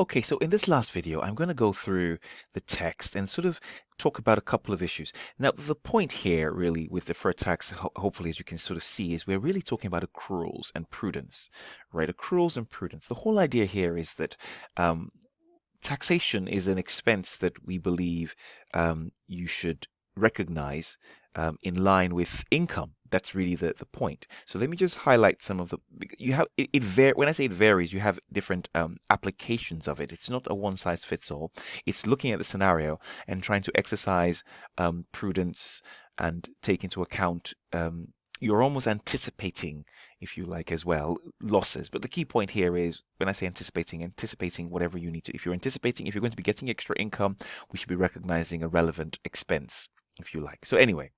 Okay, so in this last video, I'm going to go through the text and sort of talk about a couple of issues. Now, the point here, really, with deferred tax, hopefully, as you can sort of see, is we're really talking about accruals and prudence, right? Accruals and prudence. The whole idea here is that um, taxation is an expense that we believe you should recognize in line with income. That's really the point. So let me just highlight some of the. You have when I say it varies, you have different applications of it. It's not a one size fits all. It's looking at the scenario and trying to exercise prudence and take into account. You're almost anticipating, if you like, as well, losses. But the key point here is when I say anticipating whatever you need to. If you're going to be getting extra income, we should be recognizing a relevant expense, if you like. So anyway,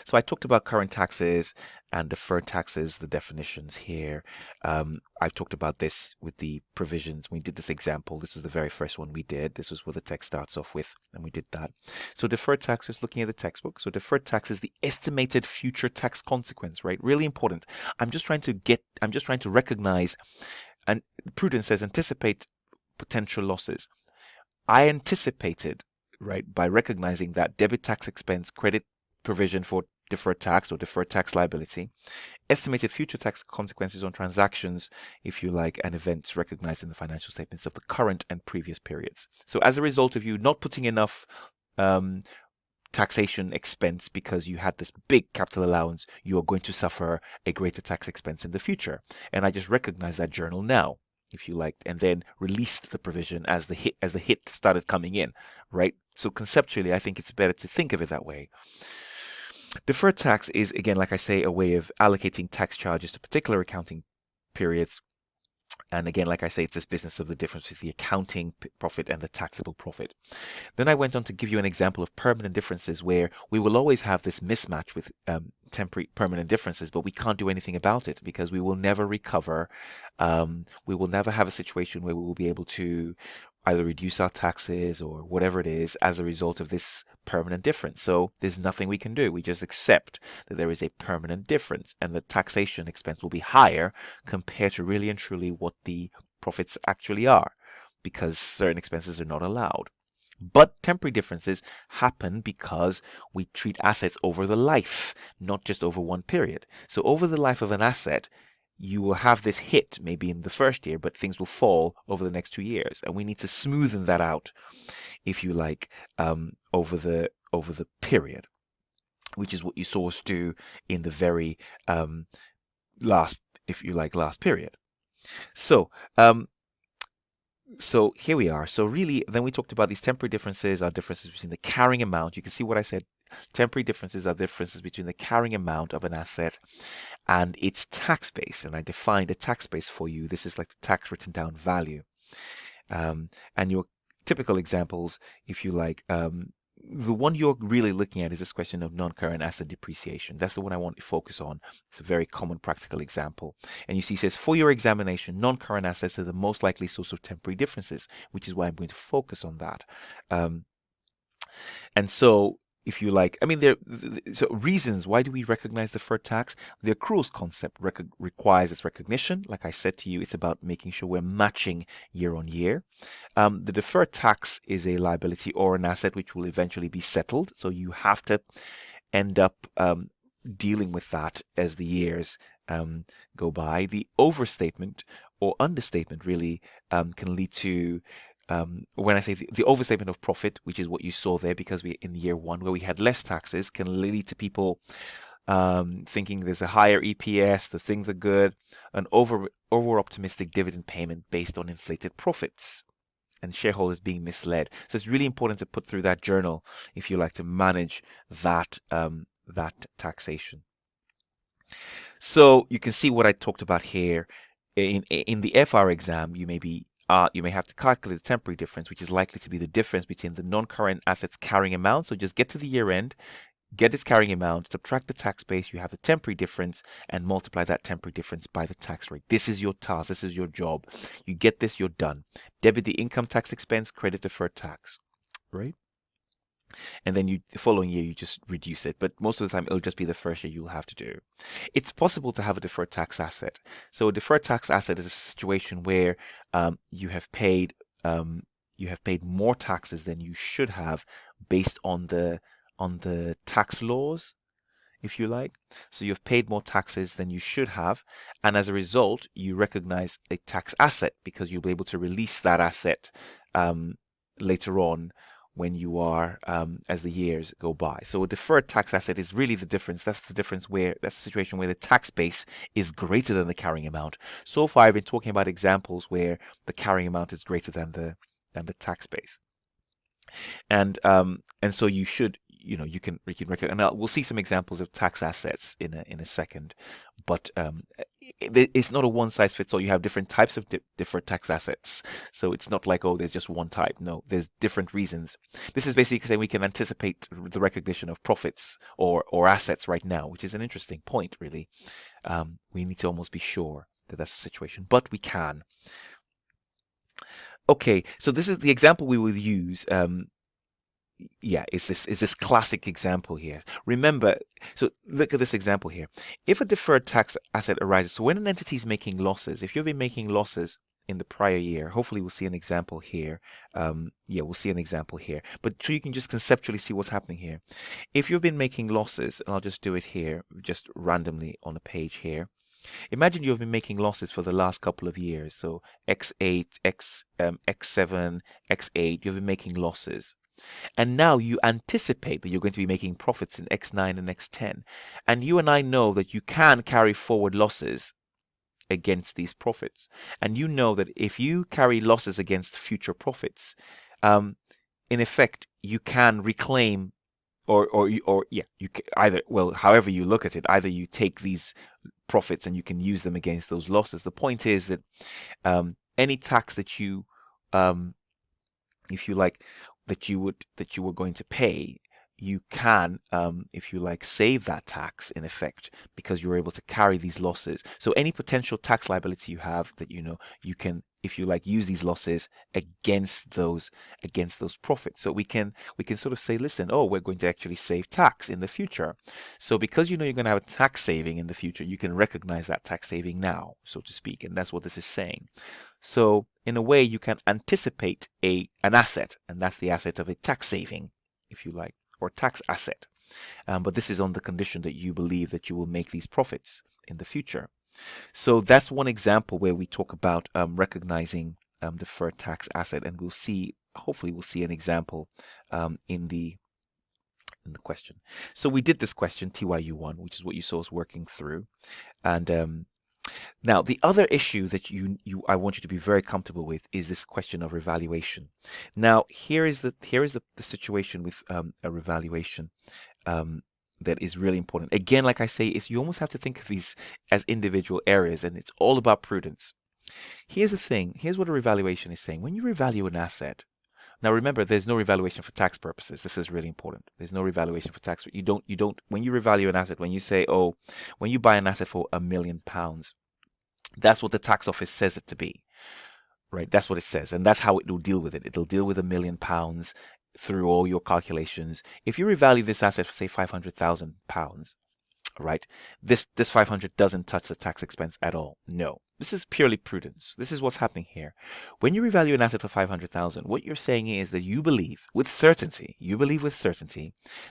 so I talked about current taxes and deferred taxes, the definitions here. I've talked about this with the provisions. We did this example. This is the very first one we did. This was what the text starts off with, and we did that. So deferred taxes, looking at the textbook. So deferred tax is the estimated future tax consequence, right? Really important. I'm just trying to recognize, and prudence says anticipate potential losses. I anticipated, right, by recognizing that debit tax expense, credit provision for deferred tax or deferred tax liability, estimated future tax consequences on transactions, if you like, and events recognized in the financial statements of the current and previous periods. So as a result of you not putting enough um, taxation expense because you had this big capital allowance, you are going to suffer a greater tax expense in the future. And I just recognize that journal now, if you like, and then released the provision as the hit started coming in, right? So conceptually, I think it's better to think of it that way. Deferred tax is, again, like I say, a way of allocating tax charges to particular accounting periods. And again, like I say, it's this business of the difference with the accounting profit and the taxable profit. Then I went on to give you an example of permanent differences where we will always have this mismatch with temporary permanent differences, but we can't do anything about it because we will never recover. We will never have a situation where we will be able to either reduce our taxes or whatever it is as a result of this permanent difference. So there's nothing we can do. We just accept that there is a permanent difference and the taxation expense will be higher compared to really and truly what the profits actually are because certain expenses are not allowed. But temporary differences happen because we treat assets over the life, not just over one period. So over the life of an asset, you will have this hit maybe in the first year, but things will fall over the next 2 years. And we need to smoothen that out, if you like, over the period, which is what you saw us do in the very last, if you like, last period. So so here we are. So really, then we talked about these temporary differences are differences between the carrying amount. You can see what I said. Temporary differences are differences between the carrying amount of an asset and its tax base. And I defined a tax base for you. This is like the tax written down value. And your typical examples, if you like, the one you're really looking at is this question of non-current asset depreciation. That's the one I want to focus on. It's a very common practical example. And you see, it says, for your examination, non-current assets are the most likely source of temporary differences, which is why I'm going to focus on that. And so, if you like, I mean, so reasons why do we recognize deferred tax? The accruals concept requires its recognition. Like I said to you, it's about making sure we're matching year on year. The deferred tax is a liability or an asset which will eventually be settled. So you have to end up dealing with that as the years go by. The overstatement or understatement really can lead to when I say the overstatement of profit, which is what you saw there, because we in year one where we had less taxes, can lead to people thinking there's a higher EPS, the things are good, an over optimistic dividend payment based on inflated profits, and shareholders being misled. So it's really important to put through that journal if you like to manage that that taxation. So you can see what I talked about here. In the FR exam, you may have to calculate the temporary difference, which is likely to be the difference between the non-current assets carrying amount. So just get to the year end, get its carrying amount, subtract the tax base, you have the temporary difference, and multiply that temporary difference by the tax rate. This is your task. This is your job. You get this, you're done. Debit the income tax expense, credit deferred tax, right? and then the following year you just reduce it. But most of the time it'll just be the first year you'll have to do. It's possible to have a deferred tax asset. So a deferred tax asset is a situation where um, you have paid um, you have paid more taxes than you should have based on the tax laws, if you like. So you've paid more taxes than you should have, and as a result, you recognize a tax asset because you'll be able to release that asset um, later on when you are as the years go by. So a deferred tax asset is really the difference. That's the difference where that's the situation where the tax base is greater than the carrying amount. So far, I've been talking about examples where the carrying amount is greater than the tax base, and so you should you can reckon, and we'll see some examples of tax assets in a second, but it's not a one size fits all. You have different types of different tax assets, so it's not like, oh, there's just one type. No, there's different reasons. This is basically saying we can anticipate the recognition of profits or assets right now, which is an interesting point, really. We need to almost be sure that that's the situation, but we can. Okay, so this is the example we will use. Yeah, is this classic example here. Remember, so look at this example here. If a deferred tax asset arises, so when an entity is making losses, if you've been making losses in the prior year, hopefully we'll see an example here. Yeah, we'll see an example here. But so you can just conceptually see what's happening here. If you've been making losses, and I'll just do it here, just randomly on a page here. Imagine you've been making losses for the last couple of years. So X8, X7, X8, you've been making losses. And now you anticipate that you're going to be making profits in X9 and X10. And you and I know that you can carry forward losses against these profits. And you know that if you carry losses against future profits, um, in effect, you can reclaim or yeah, either, well, however you look at it, either you take these profits and you can use them against those losses. The point is that any tax that you if you like, that you were going to pay, you can, if you like, save that tax in effect because you're able to carry these losses. So any potential tax liability you have, that you can, if you like, use these losses against those profits. So we can sort of say, listen, oh, we're going to actually save tax in the future. So because you're going to have a tax saving in the future, you can recognize that tax saving now, so to speak, and that's what this is saying. So in a way, you can anticipate an asset, and that's the asset of a tax saving, if you like, or tax asset. But this is on the condition that you believe that you will make these profits in the future. So that's one example where we talk about recognizing deferred tax asset, and hopefully we'll see an example in the question. So we did this question, TYU1, which is what you saw us working through. And now, the other issue that I want you to be very comfortable with is this question of revaluation. Now, here is the situation with a revaluation that is really important. Again, like I say, is you almost have to think of these as individual areas, and it's all about prudence. Here's the thing. Here's what a revaluation is saying. When you revalue an asset, now remember, there's no revaluation for tax purposes. This is really important. There's no revaluation for tax. You don't, when you revalue an asset, when you say, oh, when you buy an asset for £1 million, that's what the tax office says it to be, right? That's what it says, and that's how it will deal with it. It'll deal with £1 million through all your calculations. If you revalue this asset for, say, £500,000, right? This 500 doesn't touch the tax expense at all. No, this is purely prudence. This is what's happening here. When you revalue an asset for 500,000, what you're saying is that you believe with certainty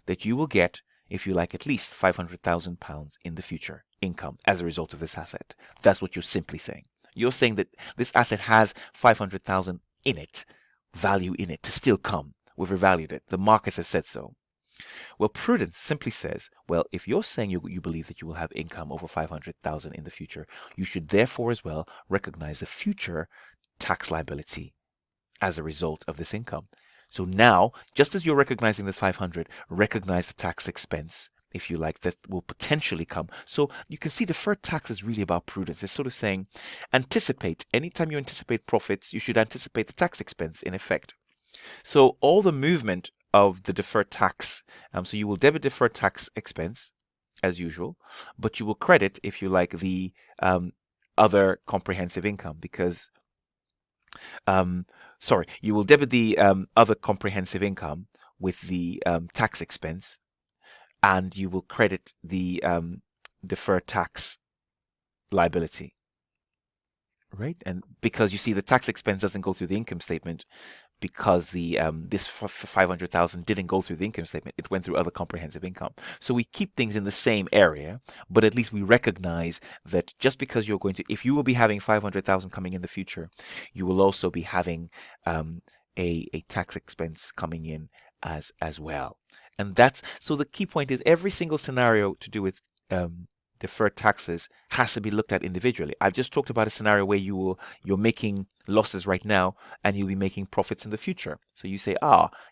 that you will get, if you like, at least £500,000 in the future income as a result of this asset. That's what you're simply saying. You're saying that this asset has 500,000 in it, value in it to still come. We've revalued it. The markets have said so. Well, prudence simply says, well, if you're saying you believe that you will have income over 500,000 in the future, you should therefore as well recognize the future tax liability as a result of this income. So now, just as you're recognizing this 500, recognize the tax expense, if you like, that will potentially come. So you can see deferred tax is really about prudence. It's sort of saying, anticipate. Anytime you anticipate profits, you should anticipate the tax expense in effect. So all the movement of the deferred tax, so you will debit deferred tax expense as usual, but you will credit, if you like, the other comprehensive income because, sorry, you will debit the other comprehensive income with the tax expense, and you will credit the deferred tax liability, right? And because you see the tax expense doesn't go through the income statement, because the this 500,000 didn't go through the income statement. It went through other comprehensive income. So we keep things in the same area, but at least we recognize that just because you're going to, if you will be having 500,000 coming in the future, you will also be having a tax expense coming in as well. And that's so the key point is every single scenario to do with deferred taxes has to be looked at individually. I've just talked about a scenario where you're making losses right now and you'll be making profits in the future. So you say,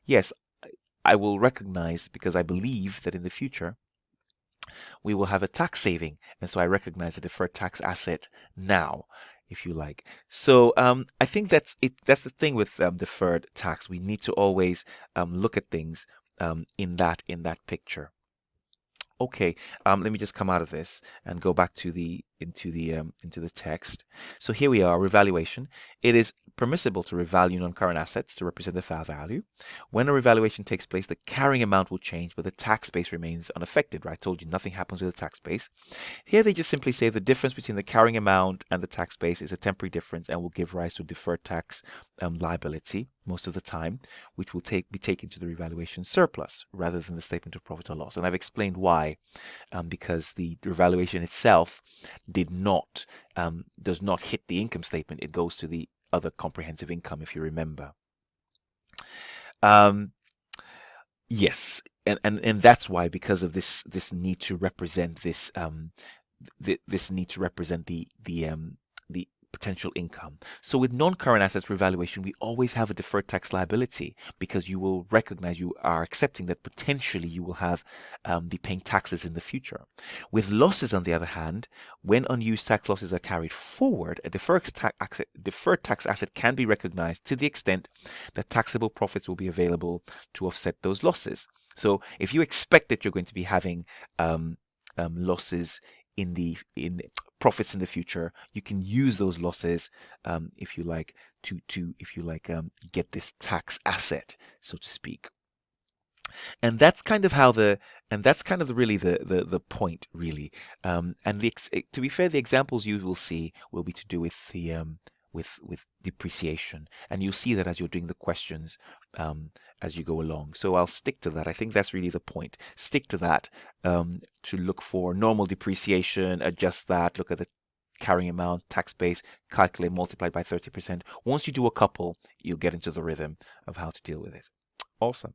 yes, I will recognize because I believe that in the future we will have a tax saving. And so I recognize a deferred tax asset now, if you like. So I think that's it. That's the thing with deferred tax. We need to always look at things in that picture. Okay, let me just come out of this and go back to the into the text. So here we are, revaluation. It is permissible to revalue non-current assets to represent the fair value. When a revaluation takes place, the carrying amount will change, but the tax base remains unaffected. Right? I told you nothing happens with the tax base. Here they just simply say the difference between the carrying amount and the tax base is a temporary difference and will give rise to deferred tax liability most of the time, which will be taken to the revaluation surplus rather than the statement of profit or loss. And I've explained why, because the revaluation itself does not hit the income statement. It goes to the other comprehensive income, if you remember. Um, yes, and that's why, because of this need to represent this need to represent the potential income. So with non-current assets revaluation, we always have a deferred tax liability because you will recognize, you are accepting that potentially you will have be paying taxes in the future. With losses, on the other hand, when unused tax losses are carried forward, a deferred tax asset can be recognized to the extent that taxable profits will be available to offset those losses. So if you expect that you're going to be having losses in profits in the future, you can use those losses, if you like, get this tax asset, so to speak. And that's kind of how really the point, really. And to be fair, the examples you will see will be to do with the with depreciation, and you'll see that as you're doing the questions as you go along. So I'll stick to that. I think that's really the point. Stick to that, to look for normal depreciation, adjust that, look at the carrying amount, tax base, calculate, multiplied by 30%. Once you do a couple, you'll get into the rhythm of how to deal with it. Awesome.